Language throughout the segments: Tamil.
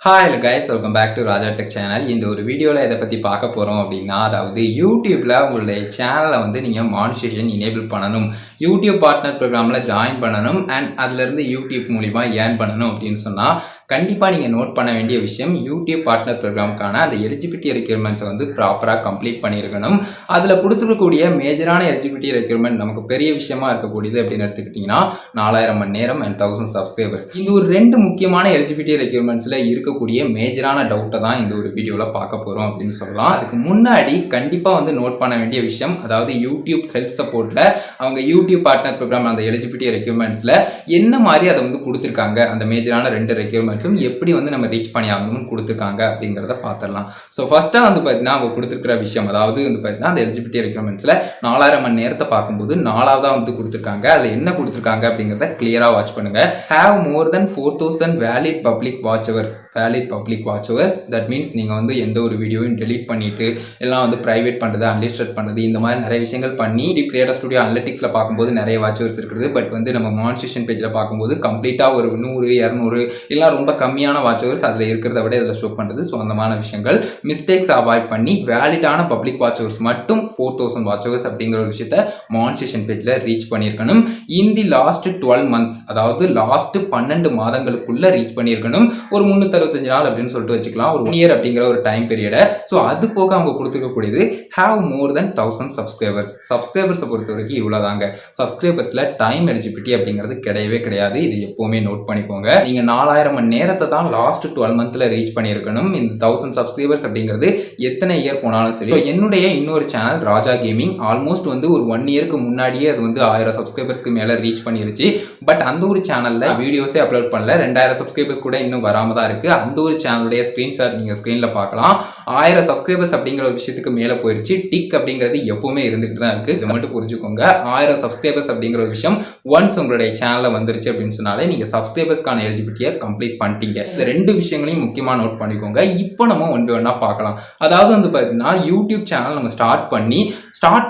Hi guys, welcome back to Raja tech channel. இந்த ஒரு வீடியோவில் இதை பற்றி பார்க்க போகிறோம் அப்படின்னா, அதாவது யூடியூப்பில் உங்களுடைய சேனலை வந்து நீங்கள் மானிட்டேஷன் எனேபிள் பண்ணணும், யூடியூப் பார்ட்னர் ப்ரோக்ராமில் ஜாயின் பண்ணணும் அண்ட் அதுலேருந்து யூடியூப் மூலிமா ஏர்ன் பண்ணணும் அப்படின்னு சொன்னால் கண்டிப்பாக நீங்கள் நோட் பண்ண வேண்டிய விஷயம், யூடியூப் பார்ட்னர் ப்ரோக்ராமுக்கான அந்த எலிஜிபிலிட்டி ரெக்யர்மெண்ட்ஸை வந்து ப்ராப்பராக கம்ப்ளீட் பண்ணியிருக்கணும். அதில் கொடுத்துருக்கக்கூடிய மேஜரான எலிஜிபிலிட்டி ரெக்யர்மெண்ட் நமக்கு பெரிய விஷயமா இருக்கக்கூடியது அப்படின்னு எடுத்துக்கிட்டிங்கன்னா 4000 மணி நேரம் அண்ட் 1000 சப்ஸ்கிரைபர்ஸ். இது ஒரு ரெண்டு முக்கியமான எலிஜிபிலிட்டி ரெக்யர்மெண்ட்ஸில் இருக்கக்கூடிய மேஜரான டவுட்டை தான் இந்த ஒரு வீடியோவில் பார்க்க போகிறோம் அப்படின்னு சொல்லலாம். அதுக்கு முன்னாடி கண்டிப்பாக வந்து நோட் பண்ண வேண்டிய விஷயம், அதாவது யூடியூப் ஹெல்ப் சப்போர்ட்டில் அவங்க யூடியூப் பார்ட்னர் ப்ரோக்ராம் அந்த எலிஜிபிலிட்டி ரெக்யர்மெண்ட்ஸில் என்ன மாதிரி அதை வந்து கொடுத்துருக்காங்க, அந்த மேஜரான ரெண்டு ரெக்யர்மெண்ட்ஸும் எப்படி வந்து நம்ம ரீச் பண்ணி ஆகணும்னு கொடுத்துருக்காங்க அப்படிங்கிறத பார்த்துடலாம். ஸோ ஃபர்ஸ்ட்டாக வந்து பார்த்தீங்கன்னா அவங்க கொடுத்துருக்கிற விஷயம், அதாவது வந்து பார்த்தீங்கன்னா அந்த எலிஜிபிலிட்டி ரெக்யர்மெண்ட்ஸில் 4000 மணி நேரத்தை பார்க்கும்போது 4ஆவதாக வந்து கொடுத்துருக்காங்க. அதில் என்ன கொடுத்துருக்காங்க அப்படிங்கிறத கிளியராக வாட்ச் பண்ணுங்க. Have more then 4000 valid public watch hours. Valid public watch hours, that means நீங்கள் வந்து எந்த ஒரு வீடியோவும் டெலீட் பண்ணிட்டு எல்லாம் வந்து பிரைவேட் பண்ணுறது, அன்லிஸ்டட் பண்ணுறது, இந்த மாதிரி நிறைய விஷயங்கள் பண்ணி கிரியேட்டர் ஸ்டுடியோ அனலிட்டிக்ஸில் பார்க்கும்போது நிறைய வாட்ச் ஹவர்ஸ் இருக்குது. பட் வந்து நம்ம மானிட்டேஷன் பேஜில் பார்க்கும்போது கம்ப்ளீட்டாக ஒரு 100, 200 இல்லை ரொம்ப கம்மியான வாட்ச் ஹவர்ஸ் அதில் இருக்கிறத விட இதில் ஷோ பண்ணுறது. ஸோ அந்த மாதிரி விஷயங்கள் மிஸ்டேக்ஸ் அவாய்ட் பண்ணி வேலிடான பப்ளிக் வாட்ச் ஹவர்ஸ் மட்டும் 4000 வாட்ச் ஹவர்ஸ் அப்படிங்கிற ஒரு விஷயத்தை மானிட்டேஷன் பேஜில் ரீச் பண்ணியிருக்கணும். இன் தி லாஸ்ட் 12 months, அதாவது லாஸ்ட் 12 மாதங்களுக்குள்ள ரீச் பண்ணியிருக்கணும். ஒரு 365 நாள் அப்படின்னு சொல்லிட்டு வச்சுக்கலாம், ஒரு 1 இயர் அப்படிங்கிற ஒரு டைம் பீரியட. ஸோ அது போக அவங்க கொடுத்துருக்கக்கூடியது ஹேவ் மோர் தென் 1000 சப்ஸ்கிரைபர்ஸ். சப்ஸ்கிரைபர்ஸை பொறுத்த வரைக்கும் இவ்வளோதாங்க. சப்ஸ்கிரைபர்ஸில் டைம் எலிஜிபிலிட்டி அப்படிங்கிறது கிடையவே கிடையாது. இது எப்பவுமே நோட் பண்ணிக்கோங்க. நீங்கள் 4000 மணி நேரத்தை தான் லாஸ்ட் 12 monthல ரீச் பண்ணியிருக்கணும். இந்த 1000 சப்ஸ்கிரைபர்ஸ் அப்படிங்கிறது எத்தனை இயர் போனாலும் சரி. என்னுடைய இன்னொரு சேனல் ராஜா கேமிங் ஆல்மோஸ்ட் வந்து ஒரு 1 இயருக்கு முன்னாடியே அது வந்து 1000 சப்ஸ்கிரைபர்ஸ்க்கு மேலே ரீச் பண்ணிருச்சு. பட் அந்த ஒரு சேனல்ல வீடியோஸே அப்லோட் பண்ணல. 2000 சப்ஸ்கிரைபர்ஸ் கூட இன்னும் வராம தான் இருக்கு. அந்த ஒரு சேனலுடைய ஸ்கிரீன்ஷாட் நீங்க ஸ்கிரீன்ல பார்க்கலாம். 1000 சப்ஸ்கிரைபர்ஸ் அப்படிங்கிற ஒரு விஷயத்துக்கு மேல போயிருச்சு. டிக் அப்படிங்கிறது எப்பவுமே இருந்துட்டு தான் இருக்கு. இதை மட்டும் புரிஞ்சுக்கோங்க. 1000 சப்ஸ்கிரைபர்ஸ் அப்படிங்கிற ஒரு விஷயம் ஒன்ஸ் உங்களுடைய சேனல்ல வந்துருச்சு அப்படின்னு சொன்னாலே நீங்க சப்ஸ்கிரைபர்ஸ்க்கான எலிஜிபிலிட்டியை கம்ப்ளீட் பண்ணிட்டீங்க. இந்த ரெண்டு விஷயங்களையும் முக்கியமா நோட் பண்ணிக்கோங்க. இப்போ நம்ம ஒன் பை ஒன்னா பார்க்கலாம். அதாவது வந்து பாத்தீங்கன்னா யூடியூப் சேனல் நம்ம ஸ்டார்ட்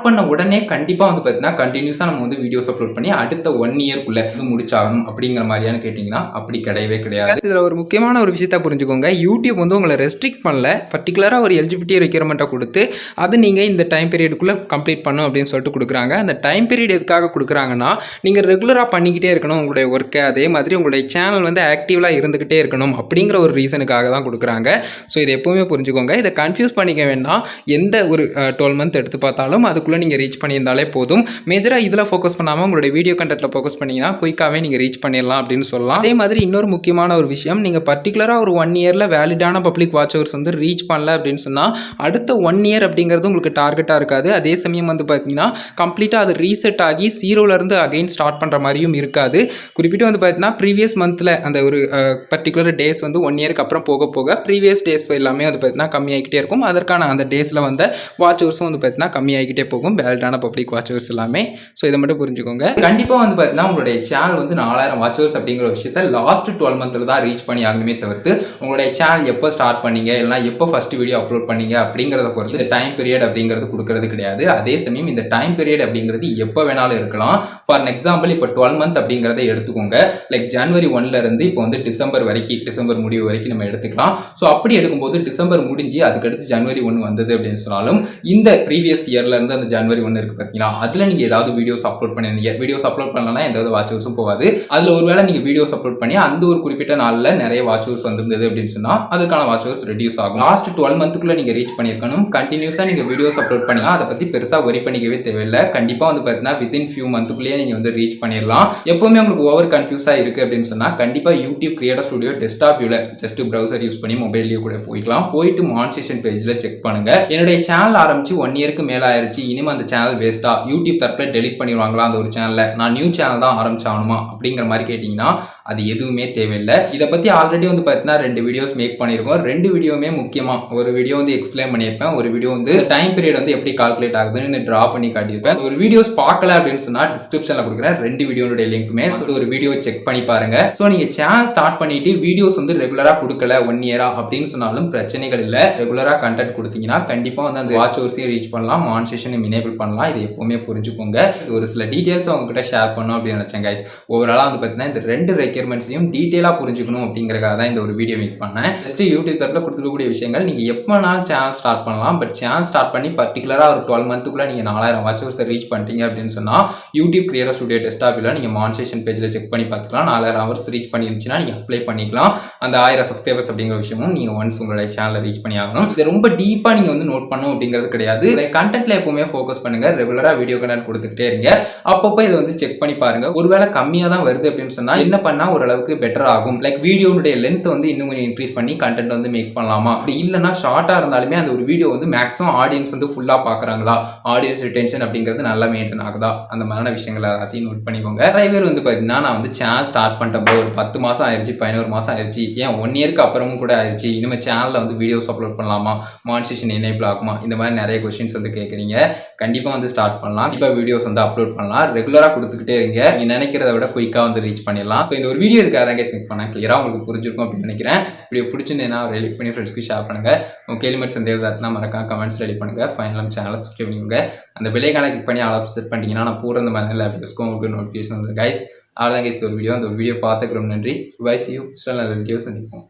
பண்ண உடனே கண்டிப்பா வந்து பாத்தீங்கன்னா கண்டினியூஸா நம்ம வந்து வீடியோஸ் அப்லோட் பண்ணி அடுத்த 1 இயர்க்குள்ள முடிச்சாகணும் அப்படிங்கிற மாதிரியான கேட்டீங்கன்னா அப்படி கிடையவே கிடையாது. இதுல ஒரு முக்கியமான ஒரு விஷயத்தை புரிஞ்சுக்கோங்க. யூடியூப் வந்து உங்களை ரெஸ்ட்ரிக்ட் பண்ணல. பர்டிகுலரா ஒரு எலிஜிபிலிட்டி ரெக்யர்மெண்ட்டை கொடுத்து அது நீங்க இந்த டைம் பீரியடுக்குள்ள கம்ப்ளீட் பண்ணும் அப்படின்னு சொல்லிட்டு கொடுக்குறாங்க. அந்த டைம் பீரியட் எதுக்காக கொடுக்குறாங்கன்னா, நீங்க ரெகுலரா பண்ணிக்கிட்டே இருக்கணும் உங்களுடைய ஒர்க்கை, அதே மாதிரி உங்களுடைய சேனல் வந்து ஆக்டிவா இருந்துகிட்டே இருக்கணும் அப்படிங்கிற ஒரு ரீசனுக்காக தான் கொடுக்குறாங்க. ஸோ இதை எப்பவுமே புரிஞ்சுக்கோங்க. இதை கன்ஃபியூஸ் பண்ணிக்க வேண்டாம். எந்த ஒரு 12 month எடுத்து பார்த்தாலும் அதுக்குள்ளே நீங்கள் ரீச் பண்ணியிருந்தாலே போதும். மேஜராக இதில் ஃபோக்கஸ் பண்ணாமல் உங்களுடைய வீடியோ கண்டென்ட்டில் ஃபோக்கஸ் பண்ணிங்கன்னா குயிக்காகவே நீங்கள் ரீச் பண்ணிடலாம் அப்படின்னு சொல்லலாம். அதே மாதிரி இன்னொரு முக்கியமான ஒரு விஷயம், நீங்கள் பர்டிகுலராக ஒரு 1 இயரில் வேலிடான பப்ளிக் வாட்ச் ஹவர்ஸ் வந்து ரீச் பண்ணல அப்படின்னு சொன்னால் அடுத்த 1 இயர் அப்படிங்கிறது உங்களுக்கு டார்கெட்டாக இருக்காது. அதே சமயம் வந்து பார்த்தீங்கன்னா கம்ப்ளீட்டாக அது ரீசெட் ஆகி 0லேருந்து அகைன் ஸ்டார்ட் பண்ணுற மாதிரியும் இருக்காது. குறிப்பிட்டு வந்து பார்த்தீங்கன்னா ப்ரீவியஸ் மந்தில் அந்த ஒரு பர்டிகுலர் டேஸ் வந்து 1 இயருக்கு அப்புறம் போக போக ப்ரீவியஸ் டேஸ் எல்லாமே வந்து பார்த்தீங்கன்னா கம்மியாகிக்கிட்டே இருக்கும். அதற்கான அந்த டேஸில் வந்த வாட்ச் ஹவர்ஸும் வந்து பார்த்தீங்கன்னா கம்மியாகிக்கிட்டே போகும், வேலிடான பப்ளிக் வாட்ச் ஹவர்ஸ் எல்லாமே. ஸோ இதை மட்டும் புரிஞ்சுக்கோங்க. கண்டிப்பாக வந்து பார்த்தீங்கன்னா உங்களுடைய சேனல் வந்து 4000 வாட்ச் ஹவர்ஸ் அப்படிங்கிற விஷயத்தை லாஸ்ட் 12 monthல தான் ரீச் பண்ணி ஆகணுமே தவிர்த்து உங்களுடைய சேனல் எப்போ ஸ்டார்ட் பண்ணீங்க, இல்லைனா எப்போ ஃபர்ஸ்ட் வீடியோ அப்லோட் பண்ணீங்க அப்படிங்கிறத பொறுத்து இந்த டைம் பீரியட் அப்படிங்கிறது கொடுக்கறது கிடையாது. அதே சமயம் இந்த டைம் பீரியட் அப்படிங்கிறது எப்போ வேணாலும் இருக்கலாம். ஃபார் எக்ஸாம்பிள் இப்போ 12 month அப்படிங்கிறத எடுத்துக்கோங்க. லைக் ஜனவரி 1ல இருந்து இப்போ வந்து டிசம்பர் வரைக்கும், டிசம்பர் முடிவு வரைக்கும் நம்ம எடுத்துக்கலாம். ஸோ அப்படி எடுக்கும்போது டிசம்பர் முடிஞ்சு அதுக்கடுத்து ஜனவரி 1 வந்தது அப்படின்னு சொன்னாலும் இந்த ப்ரீவியஸ் இயர்ல இருந்து அந்த ஜனவரி 1 இருக்கு பார்த்தீங்களா, அதுல நீங்க ஏதாவது வீடியோஸ் அப்லோட் பண்ணிருந்தீங்க. வீடியோஸ் அப்லோட் பண்ணலன்னா எந்த வாட்ச் ஹவர்ஸும் போகாது. அதுல ஒருவேளை நீங்க வீடியோஸ் அப்லோட் பண்ணி அந்த ஒரு குறிப்பிட்ட நாள்ல நிறைய வாட்ச் ஹவர்ஸ் வந்திருந்தது அப்படின்னு சொன்னா அதுக்கான வாட்ச் ஹவர்ஸ் ரெடியூஸ் ஆகும். லாஸ்ட் 12 monthக்குள்ள நீங்க ரீச் பண்ணிருக்கணும். கண்டினியூஸா நீங்க வீடியோஸ் அப்லோட் பண்ணலாம். அதை பத்தி பெருசா வரி பண்ணிக்கவே தேவையில்லை. கண்டிப்பா வந்து பார்த்தீங்கன்னா வித்தின் ஃபியூ மந்த்க்குள்ளேயே நீங்க வந்து ரீச் பண்ணிடலாம். எப்பவுமே உங்களுக்கு ஓவர் கன்ஃபியூஸா இருக்கு அப்படின்னு சொன்னா கண்டிப்பா யூடியூப் கிரியேட்டர் ஸ்டுடியோ டெஸ்க்டாப் வியூல ஜஸ்ட் பிரவுசர் யூஸ் பண்ணி மொபைல்லயே கூட போய்க்கலாம். போயிட்டு மானிட்டேஷன் பேஜ்ல செக் பண்ணுங்க. என்னுடைய சேனல் ஆரம்பிச்சு 1 இயருக்கு மேல ஆயிருச்சு, இனிமே அந்த சேனல் வேஸ்டா, யூடியூப் தரப்புல டெலிட் பண்ணிடுவாங்களா அந்த ஒரு சேனல்ல, நான் நியூ சேனல் தான் ஆரம்பிச்சாகணுமா அப்படிங்கிற மாதிரி கேட்டீங்கன்னா அது எதுவுமே தேவையில்லை. இதை பத்தி ஆல்ரெடி வந்து பார்த்தீங்கன்னா 2 வீடியோஸ் மேக் பண்ணியிருக்கோம். 2 வீடியோமே முக்கியமா ஒரு வீடியோ வந்து எக்ஸ்பிளைன் பண்ணியிருப்பேன், ஒரு வீடியோ வந்து டைம் பீரியட் வந்து எப்படி கால்குலேட் ஆகுதுன்னு டிரா பண்ணி காட்டியிருப்பேன். ஒரு வீடியோஸ் பார்க்கல அப்படின்னு சொன்னா டிஸ்கிரிப்ஷன்ல கொடுக்குறேன் 2 வீடியோனுடைய லிங்க்குமே. ஒரு வீடியோ செக் பண்ணி பாருங்க. ஸோ நீங்க சேனல் ஸ்டார்ட் பண்ணிட்டு வீடியோஸ் வந்து ரெகுலரா கொடுக்கல 1 இயரா அப்படின்னு சொன்னாலும் பிரச்சனைகள் இல்லை. ரெகுலரா கண்டென்ட் கொடுத்தீங்கன்னா கண்டிப்பா வந்து அந்த வாட்ச் ஹவர்ஸையும் ரீச் பண்ணலாம், மானிட்டேஷனையும் எனேபிள் பண்ணலாம். இது எப்பவுமே புரிஞ்சுக்கோங்க. ஒரு சில டீடைல்ஸ் உங்ககிட்ட ஷேர் பண்ணணும் அப்படின்னு நினைச்சேன் கைஸ். ஓவராலா வந்து பார்த்தீங்கன்னா இந்த 2 ரெக்யர்மெண்ட்ஸையும் டீடைலா புரிஞ்சுக்கணும் அப்படிங்கறதுக்காக தான் இந்த ஒரு வீடியோ மேக் பண்ணேன். ஜஸ்ட் யூடியூப் தரப்புல கொடுத்துருக்கக்கூடிய விஷயங்கள் நீங்க எப்போனாலும் சேனல் ஸ்டார்ட் பண்ணலாம். பட் சேனல் ஸ்டார்ட் பண்ணி பர்டிகுலரா ஒரு 12 மந்த்துக்குள்ள நீங்க 4000 வாட்சர்ஸ் ரீச் பண்ணிட்டீங்க அப்படின்னு சொன்னா யூடியூப் கிரியேட்டர் ஸ்டுடியோ டெஸ்க்டாப்ல நீங்க மானிட்டைசேஷன் பேஜ்ல செக் பண்ணி பார்த்துக்கலாம். 4000 ஹவர்ஸ் ரீச் பண்ணிருந்துச்சுன்னா நீங்க அப்ளை பண்ணிக்கலாம். அந்த 1000 சப்ஸ்கிரைபர்ஸ் அப்படிங்கிற விஷயமும் நீங்க ஒன்ஸ் உங்களுடைய சேனலை ரீச் பண்ணி ஆகணும். இது ரொம்ப டீப்பா நீங்க வந்து நோட் பண்ணணும் அப்படிங்கிறது கிடையாது. கண்டென்ட்ல எப்பவுமே ஃபோக்கஸ் பண்ணுங்க. ரெகுலரா வீடியோ கண்டென்ட் கொடுத்துக்கிட்டே இருங்க. அப்பப்போ இதை வந்து செக் பண்ணி பாருங்க. ஒருவேளை கம்மியா தான் வருது அப்படின்னு சொன்னா என்ன பண்ணா ஓரளவுக்கு பெட்டர் ஆகும். லைக் வீடியோனுடைய லென்த் வந்து இன்னும் கொஞ்சம் இன்க்ரீஸ் பண்ணி கண்டென்ட் வந்து மேக் பண்ணலாமா, அப்படி இல்லைன்னா ஷார்ட்டா இருந்தாலுமே அந்த ஒரு வீடியோ வந்து மேக்ஸிமம் ஆடியன்ஸ் வந்து ஃபுல்லா பாக்குறாங்களா, ஆடியன்ஸ் ரிட்டென்ஷன் அப்படிங்கிறது நல்லா மெயின்டைன் ஆகுதா, அந்த மாதிரியான விஷயங்கள் எல்லாத்தையும் நோட் பண்ணிக்கோங்க. நிறைய பேர் வந்து பாத்தீங்கன்னா நான் வந்து சேனல் ஸ்டார்ட் பண்ணிட்டப்போ ஒரு 10 மாசம் ஆயிடுச்சு, 11 மாசம் ஆயிடுச்சு, ஏன் 1 இயருக்கு அப்புறமும் கூட ஆயிடுச்சு, இனிமே சேனல்ல வந்து வீடியோஸ் அப்லோட் பண்ணலாமா, மானிட்டைசேஷன் எனேபிள் ஆகுமா, இந்த மாதிரி நிறைய கொஸ்டின்ஸ் வந்து கேட்குறீங்க. கண்டிப்பா வந்து ஸ்டார்ட் பண்ணலாம். கண்டிப்பா வீடியோஸ் வந்து அப்லோட் பண்ணலாம். ரெகுலரா கொடுத்துக்கிட்டே இருங்க. நீங்க நினைக்கிறத விட குயிக்கா வந்து ரீச் பண்ணிடலாம். ஸோ இந்த ஒரு வீடியோ இதுக்காக தான் மேக் பண்ணேன். கிளியரா உங்களுக்கு புரிஞ்சிருக்கும் அப்படின்னு நினைக்கிறேன். வீடியோ பிடிச்சிருந்தேன்னா லைக் பண்ணி ஃப்ரெண்ட்ஸ்க்கு ஷேர் பண்ணுங்க. உங்க கேள்விமேட்ஸ் இருந்தா மறக்காம கமெண்ட்ஸ் ரெடி பண்ணுங்க. ஃபைனல் சேனலை சப்ஸ்கிரைப் பண்ணிக்கோங்க. அந்த பெல்லைக்கான கிளிக் பண்ணி ஆல் செட் பண்ணிட்டீங்கன்னா நான் போடுற இந்த மாதிரி எல்லா வீடியோஸ்க்கும் உங்களுக்கு நோட்டிஃபிகேஷன் வந்து கைஸ். அவ்வளோதான் கைஸ் ஒரு வீடியோ. அந்த ஒரு வீடியோ பார்த்துக்கிறோம். நன்றி. பை. See you. நல்ல வீடியோ சந்திப்போம்.